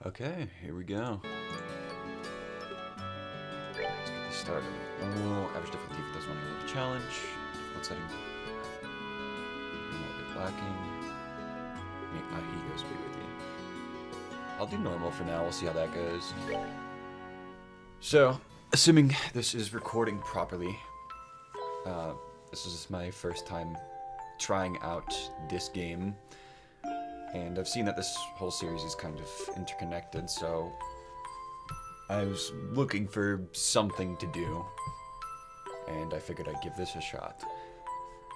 Okay, here we go. Let's get this started. Oh, average difficulty for those wanting a little challenge. Difficult setting. A little bit lacking. Make my egos be with you. I'll do normal for now. We'll see how that goes. So, assuming this is recording properly, this is my first time trying out this game. And I've seen that this whole series is kind of interconnected, so I was looking for something to do, and I figured I'd give this a shot.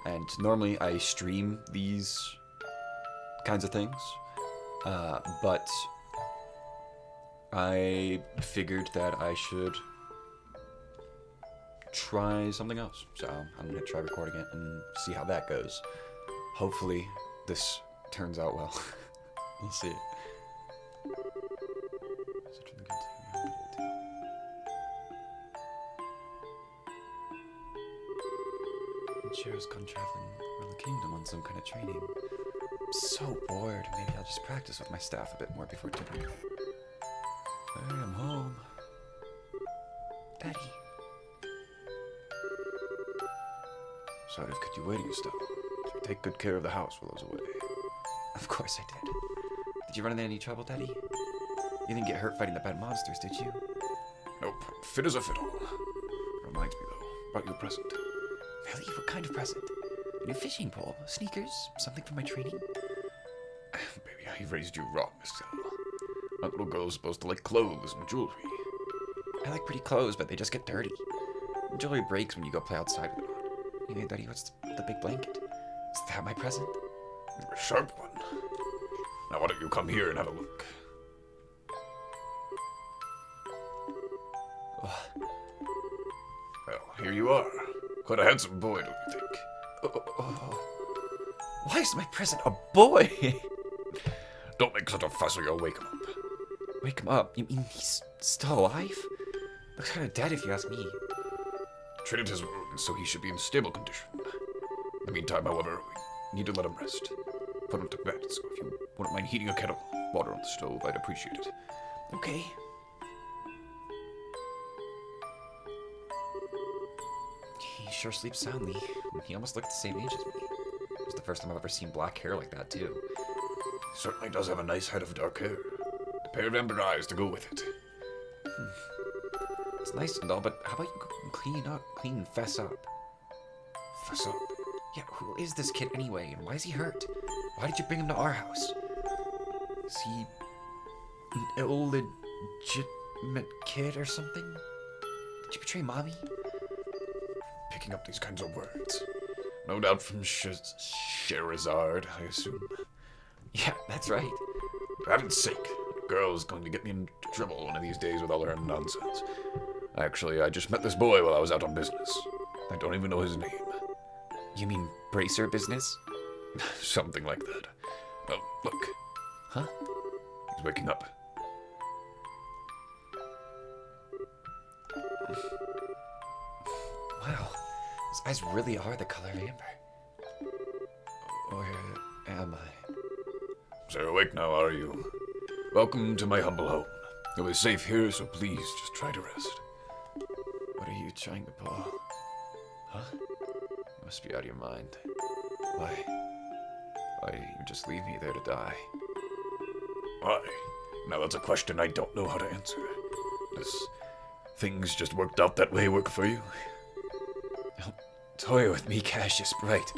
And normally I stream these kinds of things, but I figured that I should try something else. So I'm going to try recording it and see how that goes. Hopefully this turns out well. We'll see. Cheryl's gone traveling around the kingdom on some kind of training. I'm so bored. Maybe I'll just practice with my staff a bit more before dinner. Hey, I'm home. Daddy. Sorry I've kept you waiting, Estelle. Take good care of the house while I was away. Of course I did. Did you run into any trouble, Daddy? You didn't get hurt fighting the bad monsters, did you? Nope. Fit as a fiddle. Reminds me, though, about your present. Really? What kind of present? A new fishing pole? Sneakers? Something for my training? Baby, I raised you wrong, Estelle. That little girl's supposed to like clothes and jewelry. I like pretty clothes, but they just get dirty. Jewelry breaks when you go play outside with it on. Hey, Daddy, what's the big blanket? Is that my present? A sharp one. Now why don't you come here and have a look? Well, here you are. Quite a handsome boy, don't you think? Why is my present a boy? Don't make such a fuss or you'll wake him up. Wake him up? You mean he's still alive? Looks kind of dead if you ask me. Treated his wounds, so he should be in stable condition. In the meantime, however, we need to let him rest. Put him to bed, so if you wouldn't mind heating a kettle, water on the stove, I'd appreciate it. Okay. He sure sleeps soundly. He almost looked the same age as me. It was the first time I've ever seen black hair like that, too. He certainly does have a nice head of dark hair. A pair of amber eyes to go with it. It's nice and all, but how about you clean and fess up? Fess up? Yeah, who is this kid anyway, and why is he hurt? Why did you bring him to our house? Is he an illegitimate kid or something? Did you betray Mommy? Picking up these kinds of words. No doubt from Scheherazade, I assume. Yeah, that's right. For heaven's sake, the girl's going to get me into trouble one of these days with all her nonsense. Actually, I just met this boy while I was out on business. I don't even know his name. You mean bracer business? Something like that. Oh, look. Huh? He's waking up. Wow. His eyes really are the color of amber. Where am I? So you're awake now, are you? Welcome to my humble home. You'll be safe here, so please just try to rest. What are you trying to pull? Huh? You must be out of your mind. Why? Why you just leave me there to die? Why? Now that's a question I don't know how to answer. Does things just worked out that way work for you? Don't toy with me, Cassius Bright.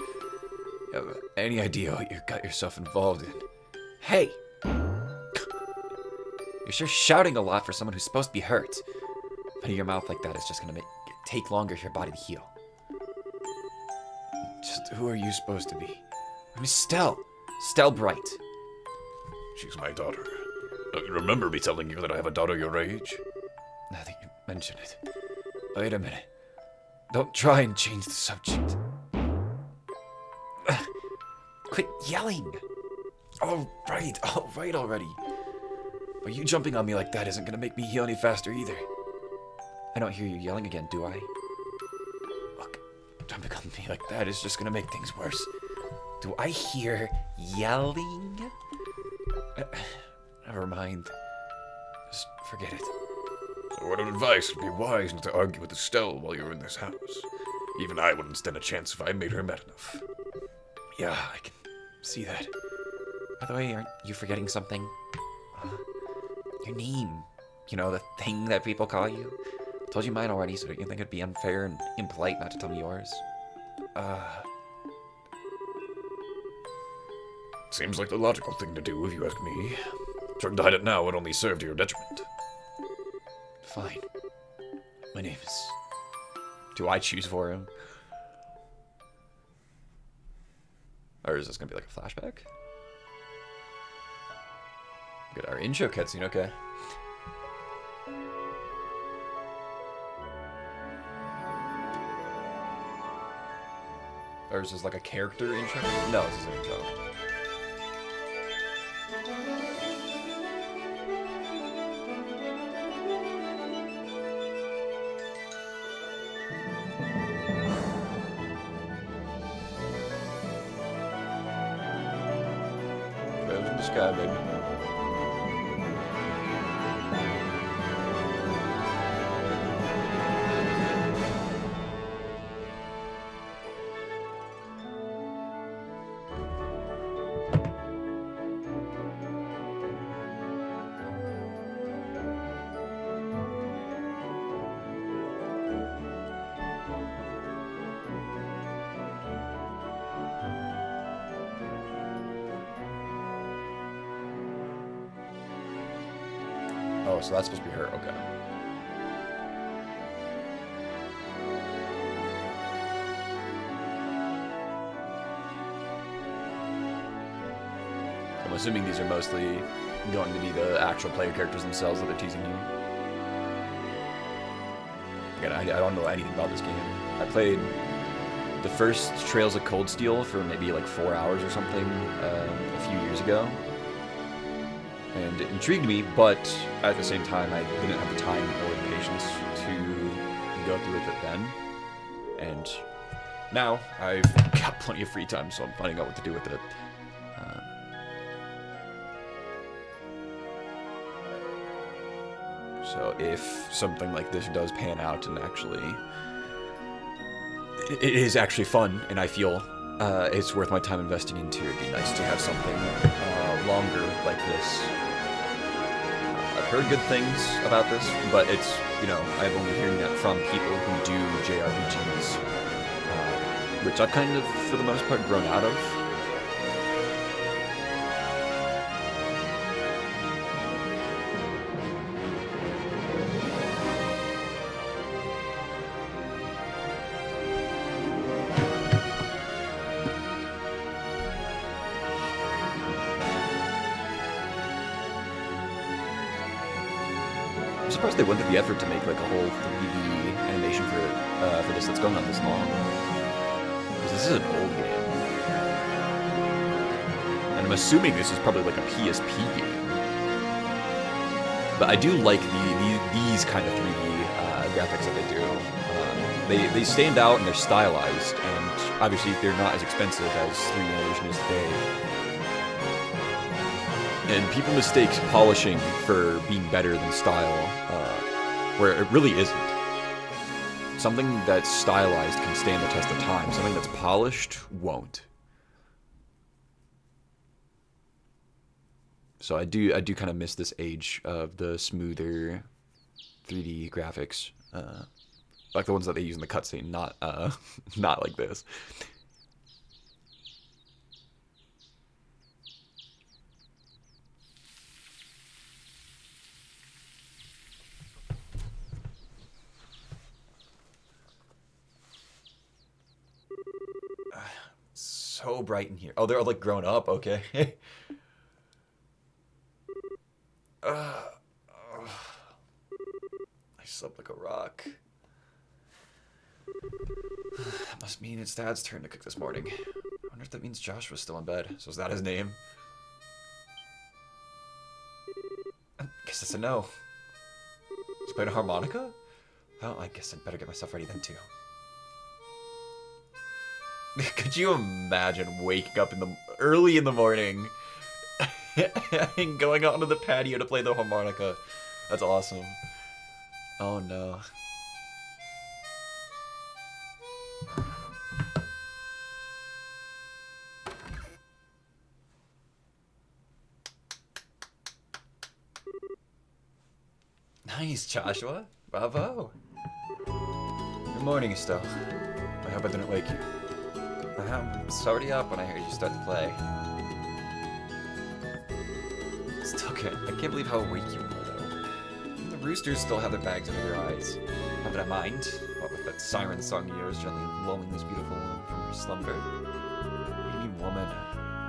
You have any idea what you got yourself involved in? Hey! You're sure shouting a lot for someone who's supposed to be hurt. Putting your mouth like that is just gonna take longer for your body to heal. Just who are you supposed to be? I'm Estelle. Estelle Bright. She's my daughter. Don't you remember me telling you that I have a daughter your age? Now that you mention it. Wait a minute. Don't try and change the subject. Quit yelling! All right already. But you jumping on me like that isn't gonna make me heal any faster either. I don't hear you yelling again, do I? Look, jumping on me like that is just gonna make things worse. Do I hear yelling? Never mind. Just forget it. So word of advice would be wise not to argue with Estelle while you're in this house. Even I wouldn't stand a chance if I made her mad enough. Yeah, I can see that. By the way, aren't you forgetting something? Your name. You know, the thing that people call you? I told you mine already, so don't you think it'd be unfair and impolite not to tell me yours? Seems like the logical thing to do, if you ask me. Trying to hide it now would only serve to your detriment. Fine. My name is... Do I choose for him? Or is this gonna be like a flashback? Good, our intro cutscene, okay. Or is this like a character intro? No, this is an intro. Rose in the sky, baby. Oh, so that's supposed to be her. Okay. I'm assuming these are mostly going to be the actual player characters themselves that they're teasing you. Again, I don't know anything about this game. I played the first Trails of Cold Steel for maybe like 4 hours or something a few years ago. And it intrigued me, but at the same time, I didn't have the time or the patience to go through with it then. And now I've got plenty of free time, so I'm finding out what to do with it. So if something like this does pan out and actually... It is actually fun, and I feel it's worth my time investing into, it'd be nice to have something longer like this. I've heard good things about this, but it's, you know, I'm only hearing that from people who do JRPGs, which I've kind of, for the most part, grown out of. I'm surprised they went through the effort to make like a whole 3D animation for this that's going on this long. Because this is an old game. And I'm assuming this is probably like a PSP game. But I do like these kind of 3D graphics that they do. They stand out and they're stylized, and obviously they're not as expensive as 3D animation is today. And people mistake polishing for being better than style, where it really isn't. Something that's stylized can stand the test of time. Something that's polished won't. So I do kind of miss this age of the smoother 3D graphics, like the ones that they use in the cutscene, not not like this. So bright in here. Oh, they're all like grown up. Okay. I slept like a rock. That must mean it's Dad's turn to cook this morning. I wonder if that means Josh was still in bed. So is that his name? I guess it's a no. He's playing a harmonica? Well, I guess I'd better get myself ready then too. Could you imagine waking up early in the morning and going out onto the patio to play the harmonica? That's awesome. Oh no. Nice, Joshua. Bravo. Good morning, Estelle. I hope I didn't wake you. I was already up when I heard you start to play. Still I can't believe how awake you are, though. The roosters still have their bags under their eyes. Not that I mind, what with that siren song of yours gently lulling this beautiful woman from her slumber. You mean woman?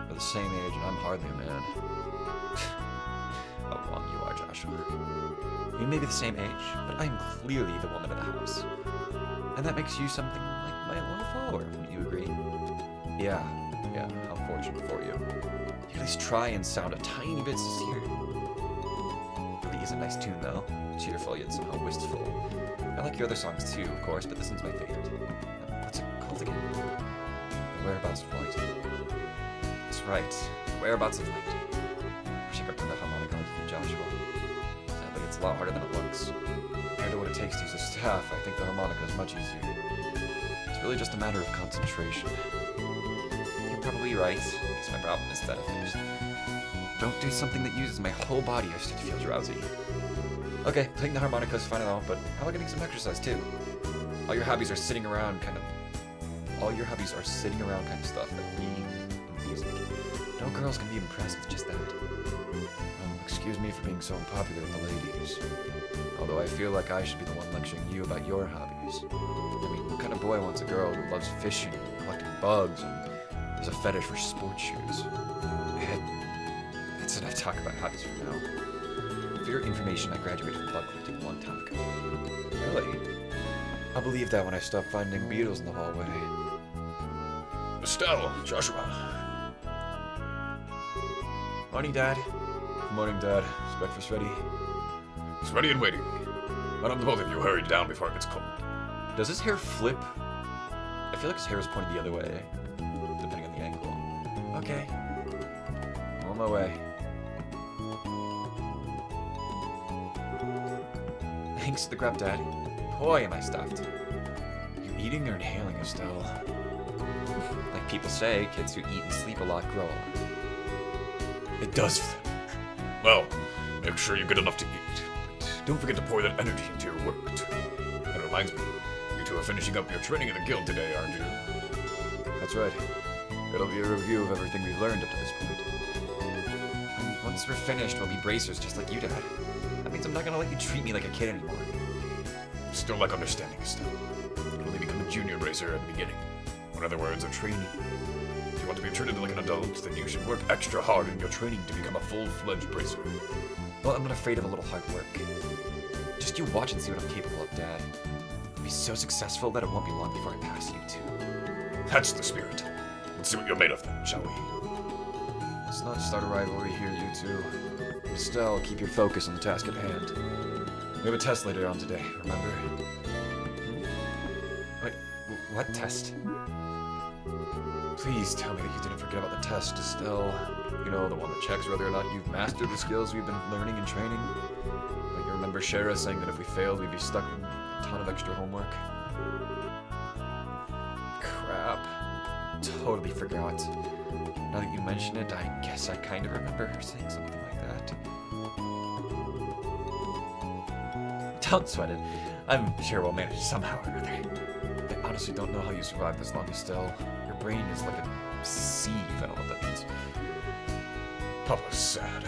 We're the same age, and I'm hardly a man. How wrong you are, Joshua. We may be the same age, but I am clearly the woman of the house. And that makes you something like my loyal follower, wouldn't you agree? Yeah, how fortunate for you. You at least try and sound a tiny bit sincere. Really is a nice tune, though. Cheerful yet somehow wistful. I like your other songs too, of course, but this one's my favorite. What's it called again? The Whereabouts of Light. That's right, The Whereabouts of Light. Wish I could turn the harmonica onto you, Joshua. Sadly, it's a lot harder than it looks. Compared to what it takes to use a staff, I think the harmonica is much easier. It's really just a matter of concentration. You're probably right. I guess my problem is that if I don't do something that uses my whole body, I start to feel drowsy. Okay, playing the harmonica is fine and all, but how about getting some exercise too? All your hobbies are sitting around kind of stuff, like reading and music. No girls can be impressed with just that. Excuse me for being so unpopular with the ladies. Although I feel like I should be the one lecturing you about your hobbies. I mean, what kind of boy wants a girl who loves fishing, collecting bugs, and has a fetish for sports shoes? That's enough talk about hobbies for now. For your information, I graduated from bug collecting a long time ago. Really? I'll believe that when I stop finding beetles in the hallway. Estelle, Joshua. Morning, Dad. Good morning, Dad. Is breakfast ready? It's ready and waiting. Why don't both of you hurry down before it gets cold? Does his hair flip? I feel like his hair is pointed the other way, depending on the angle. Okay. I'm on my way. Thanks for the grub, Dad. Boy, am I stuffed. Are you eating or inhaling, Estelle? Like people say, kids who eat and sleep a lot grow a lot. It does flip. Well, make sure you get enough to eat. But don't forget to pour that energy into your work, too. That reminds me, you two are finishing up your training in the guild today, aren't you? That's right. It'll be a review of everything we've learned up to this point. And once we're finished, we'll be bracers just like you, Dad. That means I'm not gonna let you treat me like a kid anymore. Still lack understanding, Estelle. You'll only become a junior bracer at the beginning. In other words, a trainee. If you want to be treated like an adult, then you should work extra hard in your training to become a full-fledged bracer. Well, I'm not afraid of a little hard work. Just you watch and see what I'm capable of, Dad. I'll be so successful that it won't be long before I pass you, too. That's the spirit. Let's see what you're made of then, shall we? Let's not start a rivalry here, you two. Estelle, keep your focus on the task at hand. We have a test later on today, remember? Wait, what test? Please tell me that you didn't forget about the test, Estelle. You know, the one that checks whether or not you've mastered the skills we've been learning and training. But you remember Shara saying that if we failed, we'd be stuck with a ton of extra homework? Crap. Totally forgot. Now that you mention it, I guess I kind of remember her saying something like that. Don't sweat it. I'm sure we'll manage somehow or other. I honestly don't know how you survived this long, Estelle. Your brain is like a sieve. I don't know what that means. Papa's sad.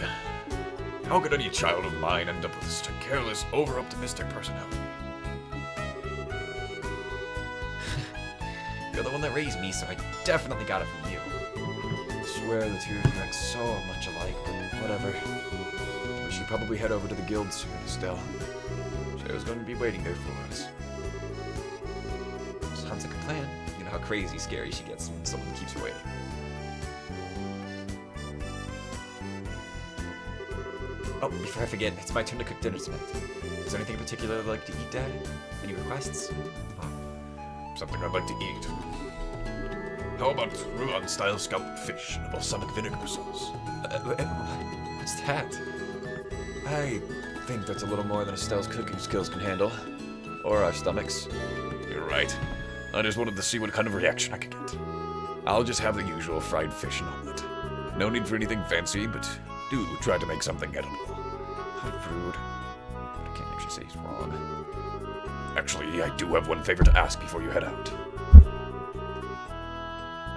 How could any child of mine end up with such a careless, over-optimistic personality? You're the one that raised me, so I definitely got it from you. I swear the two of you act so much alike, but whatever. We should probably head over to the guild soon, Estelle. Shara's going to be waiting there for us. Sounds like a plan. You know how crazy scary she gets when someone keeps her waiting. Oh, before I forget, it's my turn to cook dinner tonight. Is there anything in particular you'd like to eat, Dad? Any requests? Something I'd like to eat. How about Rouen-style scalloped fish and a balsamic vinegar sauce? What's that? I think that's a little more than Estelle's cooking skills can handle. Or our stomachs. You're right. I just wanted to see what kind of reaction I could get. I'll just have the usual fried fish and omelet. No need for anything fancy, but do try to make something edible. How rude. I can't actually say he's wrong. Actually, I do have one favor to ask before you head out.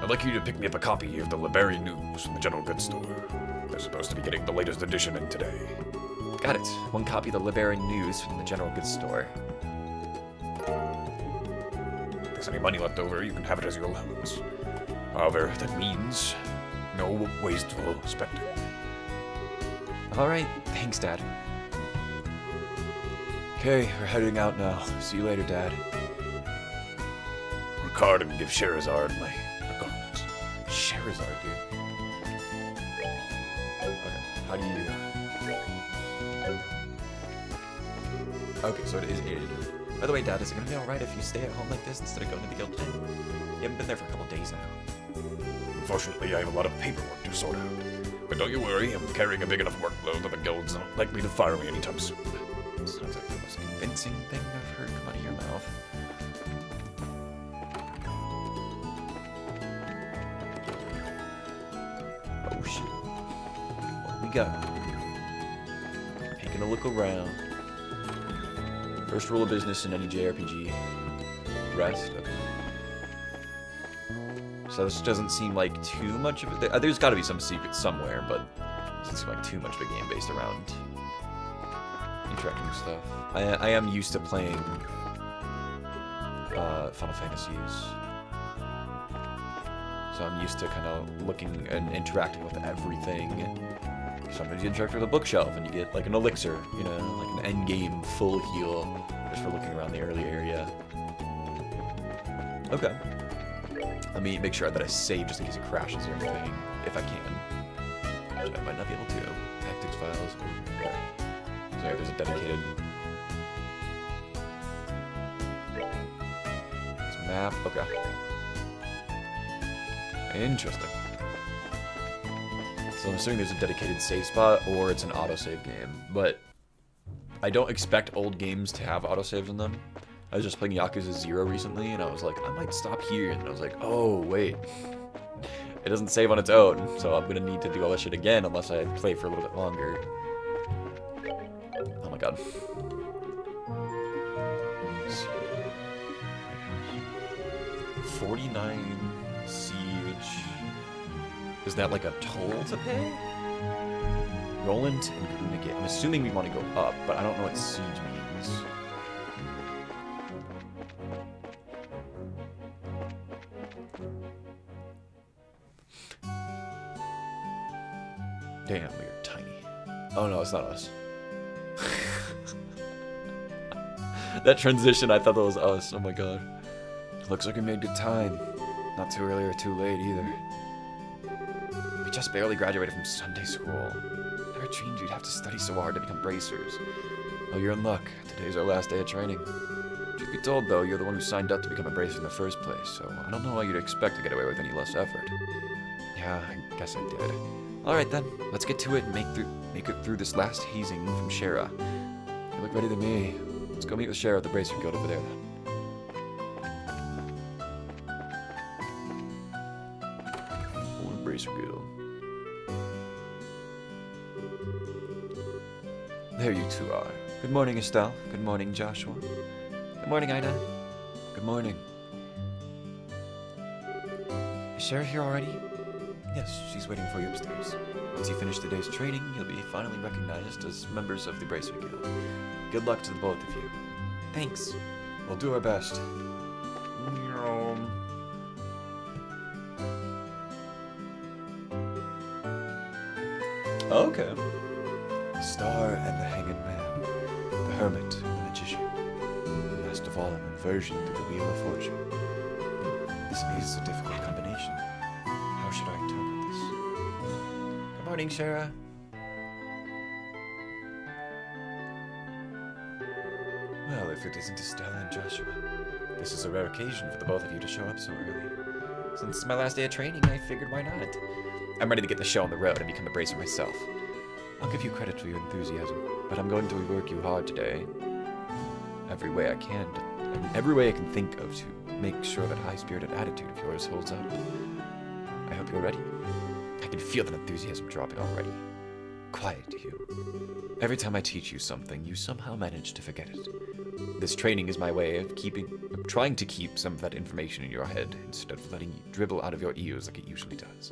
I'd like you to pick me up a copy of the Liberia News from the General Goods Store. They're supposed to be getting the latest edition in today. Got it. One copy of the Liberia News from the General Goods Store. If there's any money left over, you can have it as your allowance. However, that means no wasteful spending. Alright, thanks, Dad. Okay, we're heading out now. See you later, Dad. Ricard and give Sherazard my regards. Sherazard, dude. Okay, how do you... Okay, so it is Ada. By the way, Dad, is it gonna be alright if you stay at home like this instead of going to the guild gym? You haven't been there for a couple days now. Unfortunately, I have a lot of paperwork to sort out. But don't you worry, I'm carrying a big enough workload that the guild's not likely to fire me anytime soon. Sounds like the most convincing thing I've heard come out of your mouth. Oh shit. What we got? Taking a look around. First rule of business in any JRPG. Rest. Okay. So this doesn't seem like too much of it. There's got to be some secret somewhere, but it doesn't seem like too much of a game based around interacting with stuff. I am used to playing Final Fantasies, so I'm used to kind of looking and interacting with everything. Sometimes you interact with a bookshelf and you get like an elixir, you know, like an end game full heal just for looking around the early area. Okay. Let me make sure that I save just in case it crashes or anything, if I can. Which I might not be able to. Tactics files. Okay. Sorry, there's a dedicated map. Okay. Interesting. So I'm assuming there's a dedicated save spot or it's an autosave game. But I don't expect old games to have autosaves in them. I was just playing Yakuza 0 recently and I was like, I might stop here. And I was like, oh, wait. It doesn't save on its own, so I'm gonna need to do all this shit again unless I play for a little bit longer. Oh my god. 49 siege. Is that like a toll to pay? Roland and Kunigate. I'm assuming we want to go up, but I don't know what siege means. Damn, we are tiny. Oh no, it's not us. That transition, I thought that was us. Oh my god. Looks like we made good time. Not too early or too late either. We just barely graduated from Sunday school. Never dreamed you'd have to study so hard to become bracers. Well, you're in luck. Today's our last day of training. Truth be told, though, you're the one who signed up to become a bracer in the first place, so I don't know why you'd expect to get away with any less effort. Yeah, I guess I did. Alright then, let's get to it and make it through this last hazing from Shara. You look ready to me. Let's go meet with Shara at the Bracer Guild over there then. Old Bracer Guild. There you two are. Good morning, Estelle. Good morning, Joshua. Good morning, Ida. Good morning. Is Shara here already? Yes, she's waiting for you upstairs. Once you finish today's training, you'll be finally recognized as members of the Bracer Guild. Good luck to the both of you. Thanks. We'll do our best. Okay. The Star and the Hanged Man. The Hermit and the Magician. And last of all, an inversion through the Wheel of Fortune. This is a difficult combination. How should I interpret this? Good morning, Shara. Well, if it isn't Estelle and Joshua, this is a rare occasion for the both of you to show up so early. Since my last day of training, I figured why not? I'm ready to get the show on the road and become a bracer myself. I'll give you credit for your enthusiasm, but I'm going to rework you hard today. Every way I can, every way I can think of to make sure that high-spirited attitude of yours holds up. I hope you're ready. I can feel that enthusiasm dropping already. Quiet, you. Every time I teach you something, you somehow manage to forget it. This training is my way of trying to keep some of that information in your head instead of letting it dribble out of your ears like it usually does.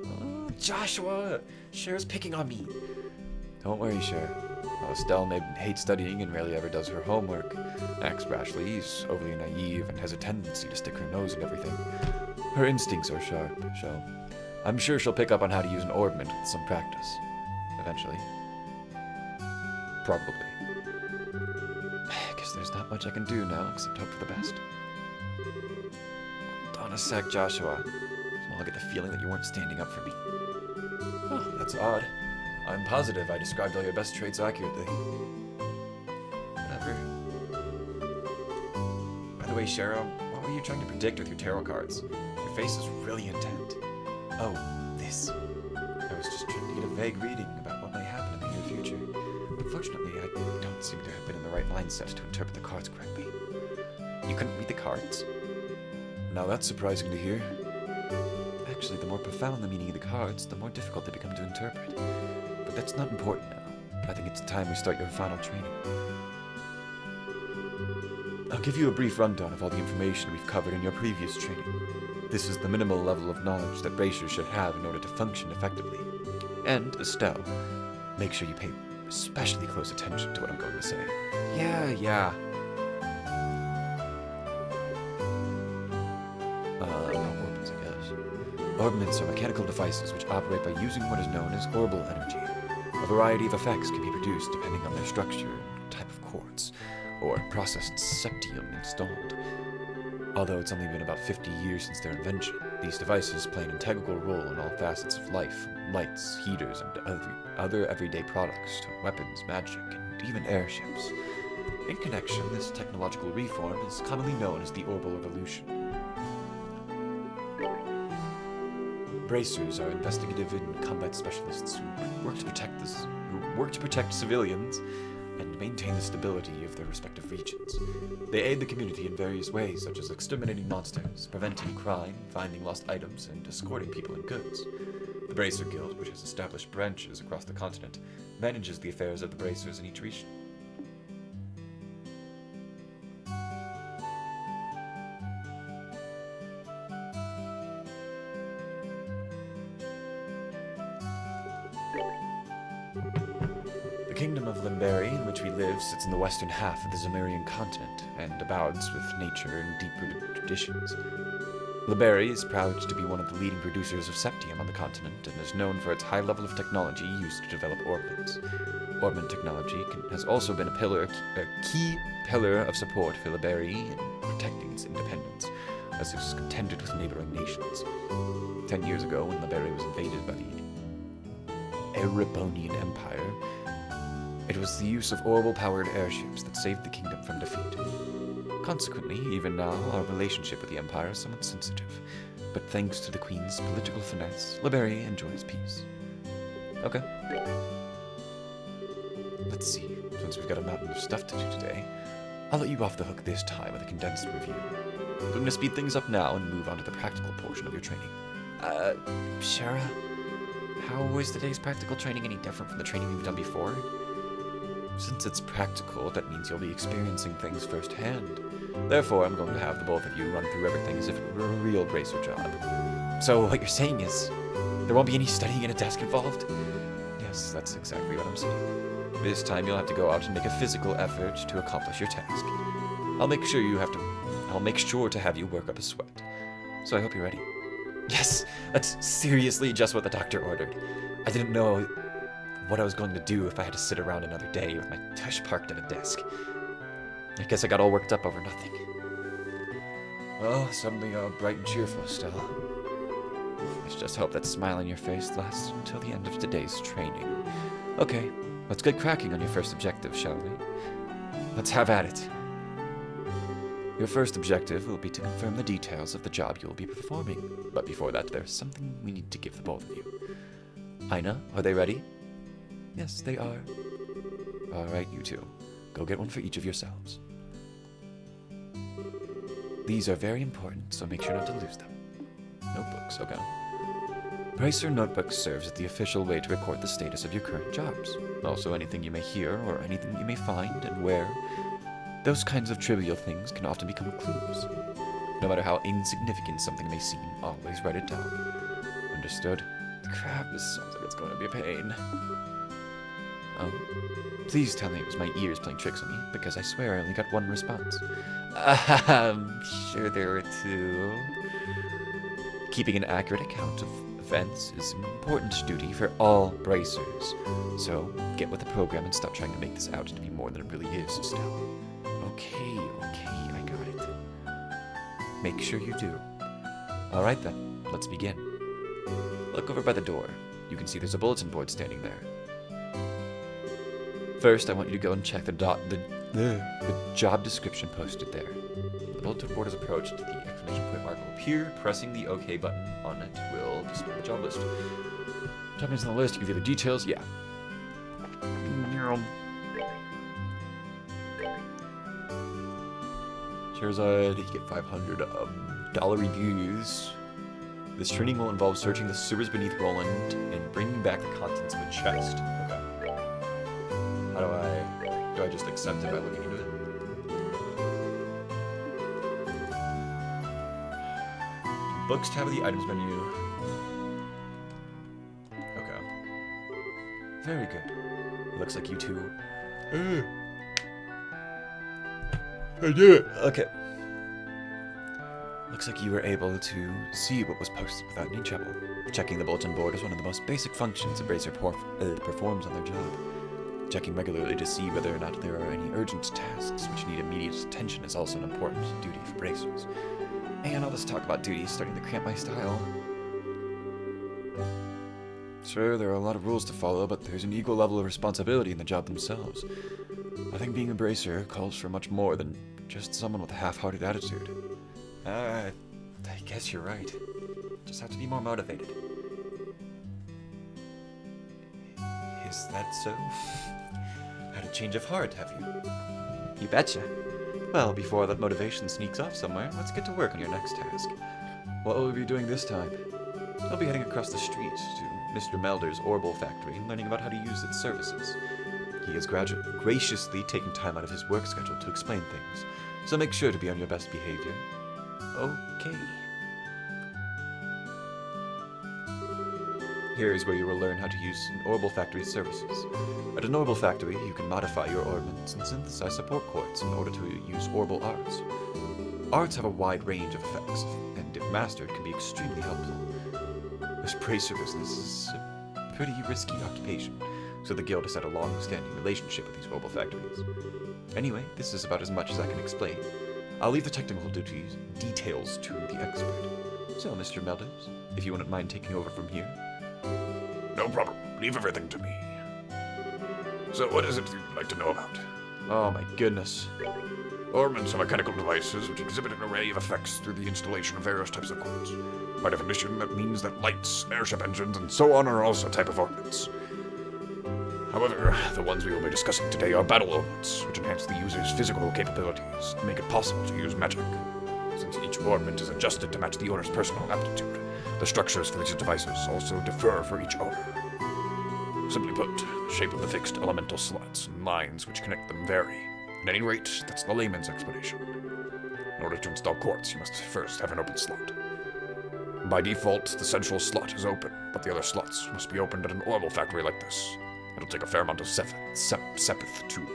Oh, Joshua! Cher's picking on me. Don't worry, Cher. While Estelle may hate studying and rarely ever does her homework, Max Brashley is overly naive and has a tendency to stick her nose in everything. Her instincts are sharp, so I'm sure she'll pick up on how to use an orbment with some practice. Eventually. Probably. I guess there's not much I can do now except hope for the best. Hold on a sec, Joshua. I'll get the feeling that you weren't standing up for me. Oh, that's odd. I'm positive I described all your best traits accurately. Whatever. By the way, Cheryl, what were you trying to predict with your tarot cards? Your face is really intent. Oh, this. I was just trying to get a vague reading about what may happen in the near future. Unfortunately, I don't seem to have been in the right mindset to interpret the cards correctly. You couldn't read the cards? Now that's surprising to hear. Actually, the more profound the meaning of the cards, the more difficult they become to interpret. But that's not important now. I think it's time we start your final training. I'll give you a brief rundown of all the information we've covered in your previous training. This is the minimal level of knowledge that bracers should have in order to function effectively. And, Estelle, make sure you pay especially close attention to what I'm going to say. Yeah. Orbments, I guess. Orbments are mechanical devices which operate by using what is known as orbal energy. A variety of effects can be produced depending on their structure and type of quartz, or processed septium installed. Although it's only been about 50 years since their invention, these devices play an integral role in all facets of life, from lights, heaters, and other everyday products to weapons, magic, and even airships. In connection, this technological reform is commonly known as the Orbal Revolution. Bracers are investigative and combat specialists who work to protect civilians and maintain the stability of their respective regions. They aid the community in various ways, such as exterminating monsters, preventing crime, finding lost items, and escorting people and goods. The Bracer Guild, which has established branches across the continent, manages the affairs of the bracers in each region. The kingdom of Limberi, in which we live, sits in the western half of the Zemurian continent and abounds with nature and deep-rooted traditions. Limberi is proud to be one of the leading producers of septium on the continent and is known for its high level of technology used to develop orbments. Orbment technology has also been a key pillar of support for Limberi in protecting its independence, as it was contended with neighboring nations. 10 years ago, when Limberi was invaded by the Erebonian Empire, it was the use of orbital-powered airships that saved the kingdom from defeat. Consequently, even now, our relationship with the Empire is somewhat sensitive, but thanks to the Queen's political finesse, Limberi enjoys peace. Okay. Let's see, since we've got a mountain of stuff to do today, I'll let you off the hook this time with a condensed review. I'm going to speed things up now and move on to the practical portion of your training. Shara, how is today's practical training any different from the training we've done before? Since it's practical, that means you'll be experiencing things firsthand. Therefore, I'm going to have the both of you run through everything as if it were a real bracer job. So what you're saying is, there won't be any studying at a desk involved? Yes, that's exactly what I'm saying. This time you'll have to go out and make a physical effort to accomplish your task. I'll make sure to have you work up a sweat. So I hope you're ready. Yes, that's seriously just what the doctor ordered. I didn't know what I was going to do if I had to sit around another day with my tush parked at a desk. I guess I got all worked up over nothing. Well, suddenly all bright and cheerful, Stella. Let's just hope that smile on your face lasts until the end of today's training. Okay, let's get cracking on your first objective, shall we? Let's have at it. Your first objective will be to confirm the details of the job you will be performing. But before that, there's something we need to give the both of you. Aina, are they ready? Yes, they are. Alright, you two. Go get one for each of yourselves. These are very important, so make sure not to lose them. Notebooks, okay. Bracer Notebook serves as the official way to record the status of your current jobs. Also, anything you may hear or anything you may find and where. Those kinds of trivial things can often become clues. No matter how insignificant something may seem, always write it down. Understood? Crap, this sounds like it's going to be a pain. Oh, please tell me it was my ears playing tricks on me, because I swear I only got one response. I'm sure there were two. Keeping an accurate account of events is an important duty for all bracers. So, get with the program and stop trying to make this out to be more than it really is, Estelle. Okay, I got it. Make sure you do. Alright then, let's begin. Look over by the door. You can see there's a bulletin board standing there. First, I want you to go and check the job description posted there. The bulletin board is approached. The exclamation point mark will appear. Pressing the OK button on it will display the job list. Job names on the list. You can view the details. Yeah. Charizard, you get 500 dollar reviews. This training will involve searching the sewers beneath Roland and bringing back the contents of a chest. Okay. How do I just accept it by looking into it? Books tab of the items menu. Okay. Very good. Looks like you two. I did it. Okay. Looks like you were able to see what was posted without any trouble. Checking the bulletin board is one of the most basic functions a bracer performs on their job. Checking regularly to see whether or not there are any urgent tasks which need immediate attention is also an important duty for bracers. And all this talk about duties starting to cramp my style. Sure, there are a lot of rules to follow, but there's an equal level of responsibility in the job themselves. I think being a bracer calls for much more than just someone with a half-hearted attitude. I guess you're right. Just have to be more motivated. Is that so? Had a change of heart, have you? You betcha. Well, before that motivation sneaks off somewhere, let's get to work on your next task. What will we be doing this time? I'll be heading across the street to Mr. Melder's Orbital Factory and learning about how to use its services. He has graciously taken time out of his work schedule to explain things, so make sure to be on your best behavior. Okay. Here is where you will learn how to use an Orbital Factory's services. At an Orbital Factory, you can modify your orbments and synthesize support quartz in order to use Orbital arts. Arts have a wide range of effects, and if mastered, can be extremely helpful. This bracer business is a pretty risky occupation, so the guild has had a long-standing relationship with these Orbital Factories. Anyway, this is about as much as I can explain. I'll leave the technical details to the expert. So, Mr. Melders, if you wouldn't mind taking over from here. No problem. Leave everything to me. So what is it you'd like to know about? Oh my goodness. Orbments are mechanical devices which exhibit an array of effects through the installation of various types of quartz. By definition, that means that lights, airship engines, and so on are also a type of orbments. However, the ones we will be discussing today are battle orbments, which enhance the user's physical capabilities and make it possible to use magic. Since each orbment is adjusted to match the owner's personal aptitude, the structures for these devices also differ for each owner. Simply put, the shape of the fixed elemental slots and lines which connect them vary. At any rate, that's the layman's explanation. In order to install quartz, you must first have an open slot. By default, the central slot is open, but the other slots must be opened at an Orbital Factory like this. It'll take a fair amount of Sepith too.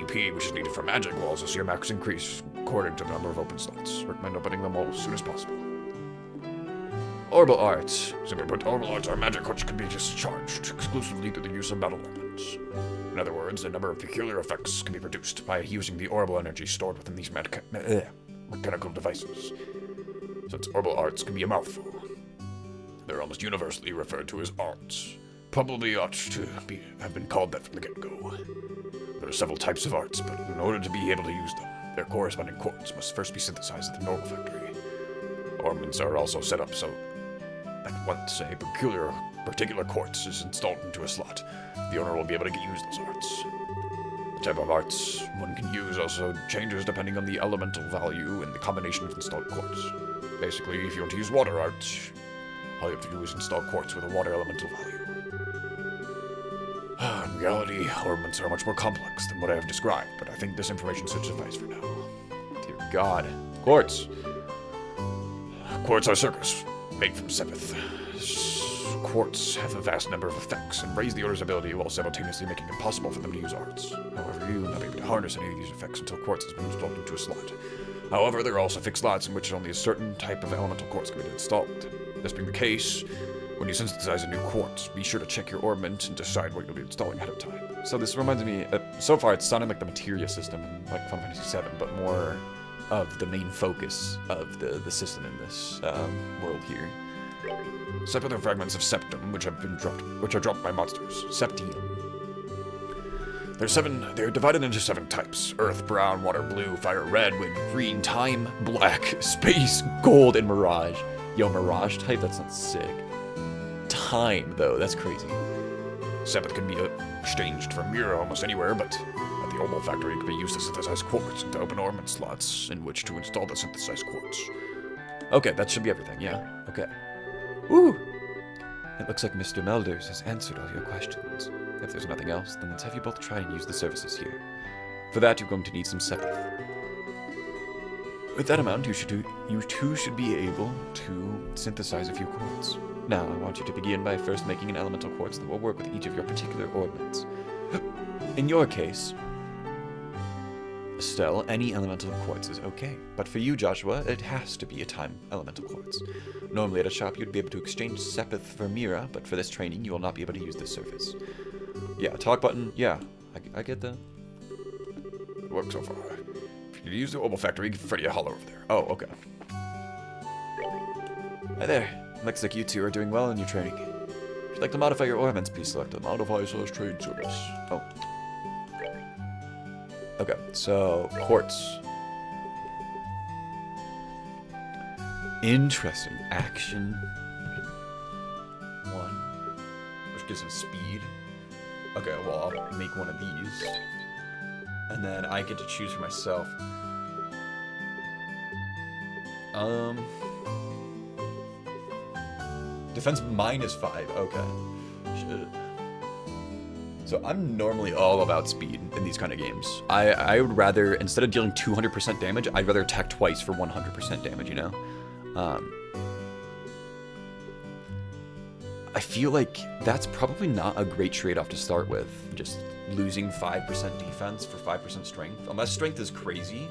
EP, which is needed for magic, will also see your max increase according to the number of open slots. Recommend opening them all as soon as possible. Orbital arts. Simply put, orbital arts are magic which can be discharged exclusively through the use of battle orbments. In other words, a number of peculiar effects can be produced by using the orbital energy stored within these mechanical devices. Since orbital arts can be a mouthful, they're almost universally referred to as arts. Probably ought to have been called that from the get-go. There are several types of arts, but in order to be able to use them, their corresponding quartz must first be synthesized at the Orbital Factory. Orbments are also set up so that once a peculiar particular quartz is installed into a slot, the owner will be able to use those arts. The type of arts one can use also changes depending on the elemental value and the combination of installed quartz. Basically, if you want to use water arts, all you have to do is install quartz with a water elemental value. In reality, ornaments are much more complex than what I have described, but I think this information should suffice for now. Dear God. Quartz. Quartz are circus, made from sepith. Quartz have a vast number of effects and raise the owner's ability while simultaneously making it possible for them to use arts. However, you will not be able to harness any of these effects until quartz has been installed into a slot. However, there are also fixed slots in which only a certain type of elemental quartz can be installed. This being the case, when you synthesize a new quartz, be sure to check your ornament and decide what you'll be installing ahead of time. So this reminds me, so far it's sounding like the materia system in like Final Fantasy VII, but more of the main focus of the system in this world here. Sepith are fragments of septum which are dropped by monsters. Septium. They're divided into 7 types: earth, brown, water, blue, fire, red, wind, green, time, black, space, gold, and mirage. Yo, mirage type? That sounds sick. Time, though, that's crazy. Sepith can be exchanged for mirror almost anywhere, but at the Opal Factory it can be used to synthesize quartz and to open ornament slots in which to install the synthesized quartz. Okay, that should be everything, yeah. Okay. Woo! It looks like Mr. Melders has answered all your questions. If there's nothing else, then let's have you both try and use the services here. For that, you're going to need some sepith. With that amount, you two should be able to synthesize a few quartz. Now, I want you to begin by first making an elemental quartz that will work with each of your particular ornaments. In your case, Estelle, any elemental quartz is okay, but for you, Joshua, it has to be a time elemental quartz. Normally at a shop, you'd be able to exchange sepith for mira, but for this training, you will not be able to use this service. Yeah, talk button, yeah, I get that. It worked so far. If you use the Opal Factory, give Freddy a holler over there. Oh, okay. Hi there. Looks like you two are doing well in your training. If you'd like to modify your ornaments, please select the Modify/Trade service. Oh. Okay, so quartz. Interesting. Action 1, which gives him speed. Okay, well, I'll make one of these. And then I get to choose for myself. Defense -5. Okay. Shit. So I'm normally all about speed in these kind of games. I would rather, instead of dealing 200% damage, I'd rather attack twice for 100% damage, you know? I feel like that's probably not a great trade-off to start with. Just losing 5% defense for 5% strength. Unless strength is crazy.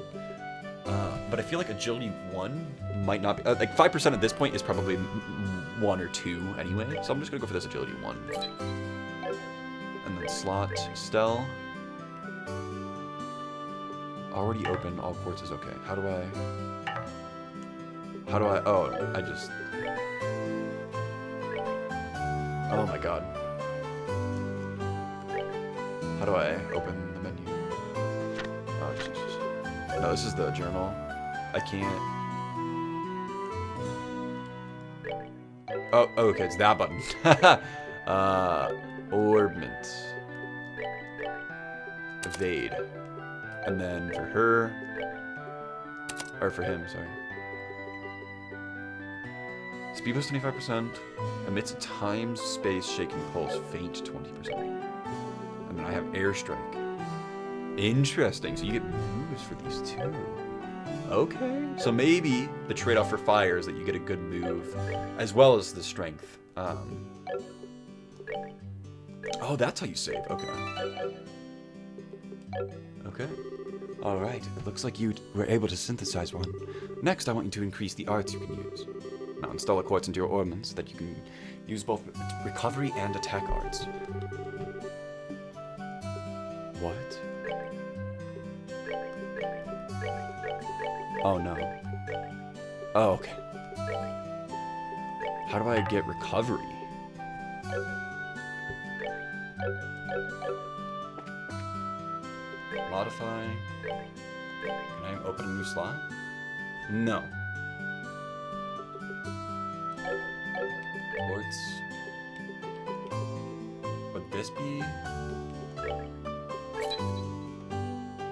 But I feel like agility 1 might not be... like 5% at this point is probably 1 or 2 anyway. So I'm just going to go for this agility 1. And then slot, Stell. Already open, all quartz is okay. How do I... oh, I just... oh my god. How do I open the menu? Oh, Jesus. No, this is the journal. I can't... oh, okay, it's that button. Orbment. Evade. And then for her... or for him, sorry. Speed boost 25%. Emits a time, space, shaking pulse, faint 20%. And then I have airstrike. Interesting. So you get moves for these two. Okay. So maybe the trade-off for fire is that you get a good move, as well as the strength. Oh, that's how you save. Okay. Okay. All right. It looks like you were able to synthesize one. Next, I want you to increase the arts you can use. Now install a quartz into your ornaments so that you can use both recovery and attack arts. What? Oh no. Oh, okay. How do I get recovery? Modify. Can I open a new slot? No. Quartz. this be?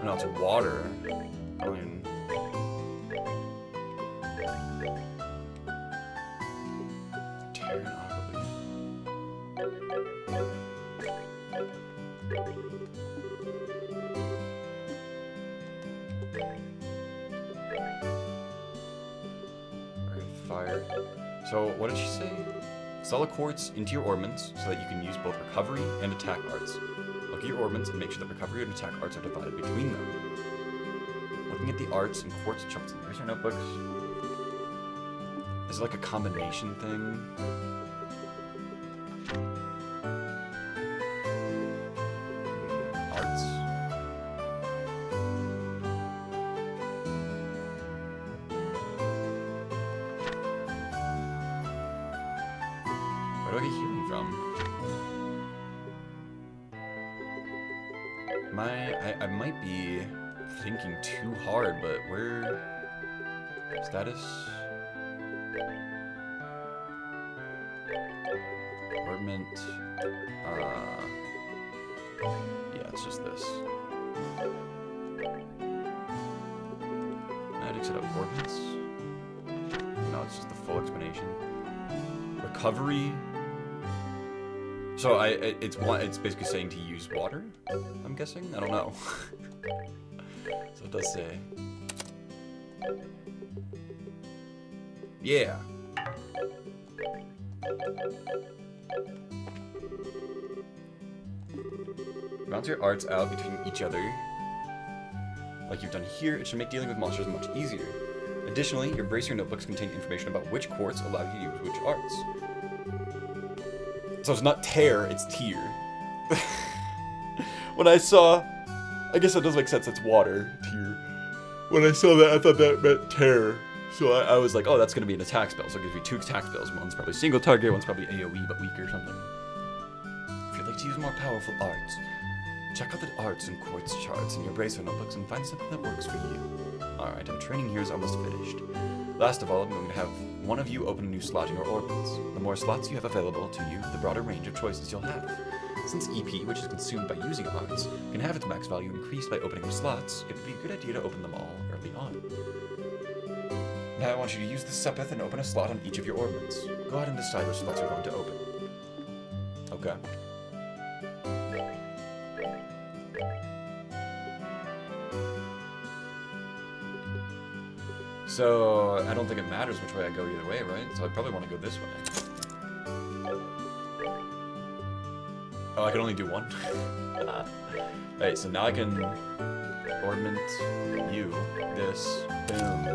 No, it's water. I mean... Terranopily. Earth, fire. So, what did she say? Sell a quartz into your ornaments so that you can use both recovery and attack arts. Look at your ornaments and make sure that recovery and attack arts are divided between them. Looking at the arts and quartz charts in the Bracer notebooks. Is it like a combination thing? Arts. Where do I get healing from? I might be thinking too hard, but where... Status? Ornament. Yeah, it's just this. I'd exit up ornaments. No, it's just the full explanation. Recovery. So it's basically saying to use water, I'm guessing? I don't know. So it does say. Yeah. Bounce your arts out between each other. Like you've done here, it should make dealing with monsters much easier. Additionally, your Bracer notebooks contain information about which quartz allow you to use which arts. So it's not tear, it's tier. When I saw... I guess that does make sense, it's water, tier. When I saw that, I thought that meant tear. So I was like, oh, that's going to be an attack spell. So it gives me 2 attack spells. One's probably single target, one's probably AoE, but weaker or something. If you'd like to use more powerful arts, check out the arts and quartz charts in your Bracer notebooks and find something that works for you. Alright, our training here is almost finished. Last of all, I'm going to have one of you open a new slot in your ordnance. The more slots you have available to you, the broader range of choices you'll have. Since EP, which is consumed by using arts, can have its max value increased by opening up slots, it would be a good idea to open them all early on. Now I want you to use the Sepith and open a slot on each of your ornaments. Go ahead and decide which slots you're going to open. Okay. So, I don't think it matters which way I go either way, right? So I probably want to go this way. Oh, I can only do one? Alright, so now I can ornament you, this, boom.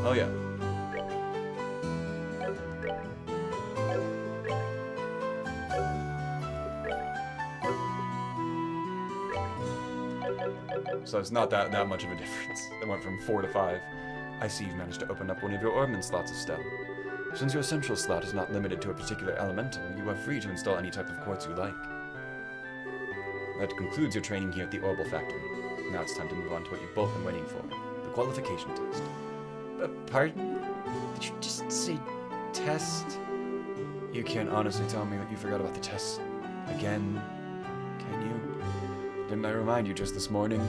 Oh yeah. So it's not that much of a difference. It went from 4 to 5. I see you've managed to open up one of your ornament slots, Estelle. Since your central slot is not limited to a particular elemental, you are free to install any type of quartz you like. That concludes your training here at the Orbital Factory. Now it's time to move on to what you've both been waiting for, the qualification test. Pardon? Did you just say test? You can't honestly tell me that you forgot about the test again, can you? Didn't I remind you just this morning?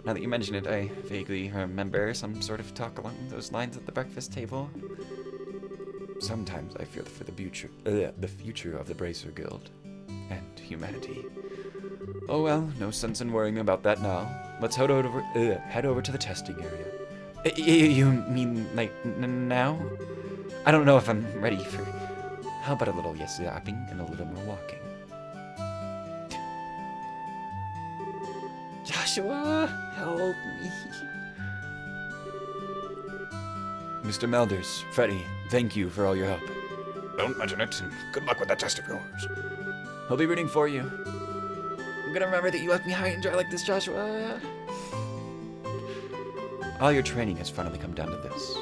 Now that you mention it, I vaguely remember some sort of talk along those lines at the breakfast table. Sometimes I fear for the future of the Bracer Guild and humanity. Oh well, no sense in worrying about that now. Let's head over to the testing area. You mean like now? I don't know if I'm ready for. How about a little yapping and a little more walking? Joshua, help me. Mr. Melders, Freddy, thank you for all your help. Don't mention it, and good luck with that test of yours. I'll be rooting for you. I'm gonna remember that you left me high and dry like this, Joshua. All your training has finally come down to this.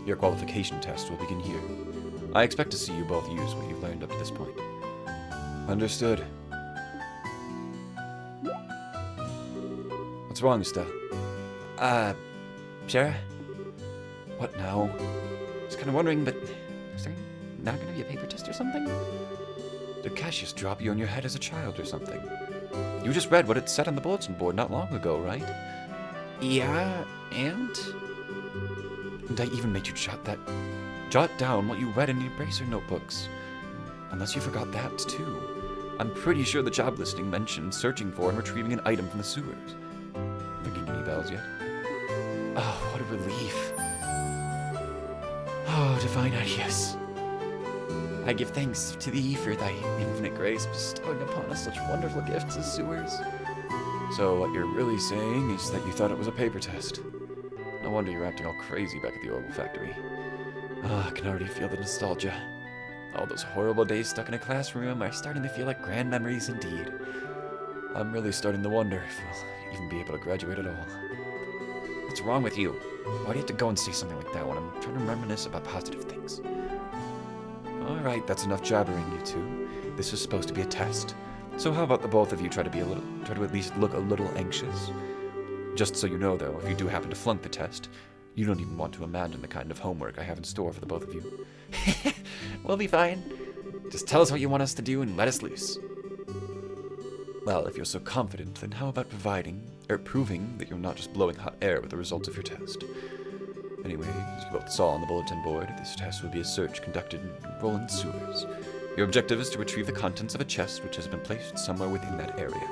Your qualification test will begin here. I expect to see you both use what you've learned up to this point. Understood. What's wrong, Estelle? Sarah? What now? I was kind of wondering, but is there not gonna be a paper test or something? Did Cassius drop you on your head as a child or something? You just read what it said on the bulletin board not long ago, right? Yeah, and? And I even made you jot down what you read in your bracer notebooks. Unless you forgot that, too. I'm pretty sure the job listing mentioned searching for and retrieving an item from the sewers. Ringing any bells yet? Oh, what a relief. Oh, divine Arius. I give thanks to thee for thy infinite grace bestowing upon us such wonderful gifts as sewers. So what you're really saying is that you thought it was a paper test. No wonder you're acting all crazy back at the Orbital Factory. I can already feel the nostalgia. All those horrible days stuck in a classroom are starting to feel like grand memories indeed. I'm really starting to wonder if we'll even be able to graduate at all. What's wrong with you? Why do you have to go and say something like that when I'm trying to reminisce about positive things? Alright, that's enough jabbering, you two. This is supposed to be a test. So how about the both of you try to at least look a little anxious? Just so you know, though, if you do happen to flunk the test, you don't even want to imagine the kind of homework I have in store for the both of you. We'll be fine. Just tell us what you want us to do and let us loose. Well, if you're so confident, then how about proving that you're not just blowing hot air with the results of your test? Anyway, as you both saw on the bulletin board, this test will be a search conducted in Roland Sewers. Your objective is to retrieve the contents of a chest which has been placed somewhere within that area.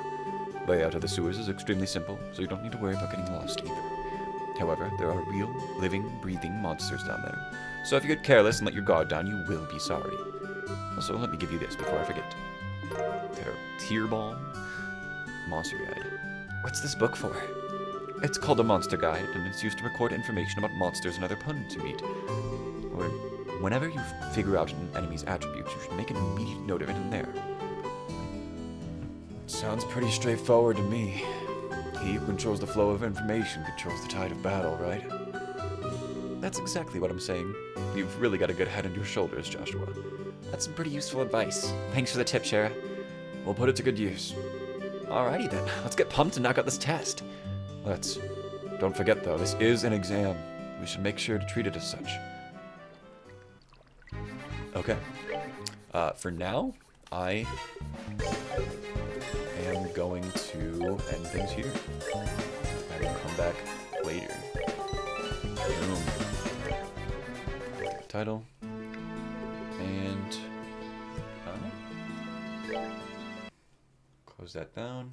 Layout of the sewers is extremely simple, so you don't need to worry about getting lost either. However, there are real, living, breathing monsters down there, so if you get careless and let your guard down, you will be sorry. Also, let me give you this before I forget. Their Tear Balm Monster Guide. What's this book for? It's called a Monster Guide, and it's used to record information about monsters and other opponents you meet. Whenever you figure out an enemy's attributes, you should make an immediate note of it in there. Sounds pretty straightforward to me. He who controls the flow of information controls the tide of battle, right? That's exactly what I'm saying. You've really got a good head on your shoulders, Joshua. That's some pretty useful advice. Thanks for the tip, Shara. We'll put it to good use. Alrighty then, let's get pumped and knock out this test. Let's. Don't forget, though, this is an exam. We should make sure to treat it as such. Okay. For now, I am going to end things here. I will come back later. Boom. Title. And close that down.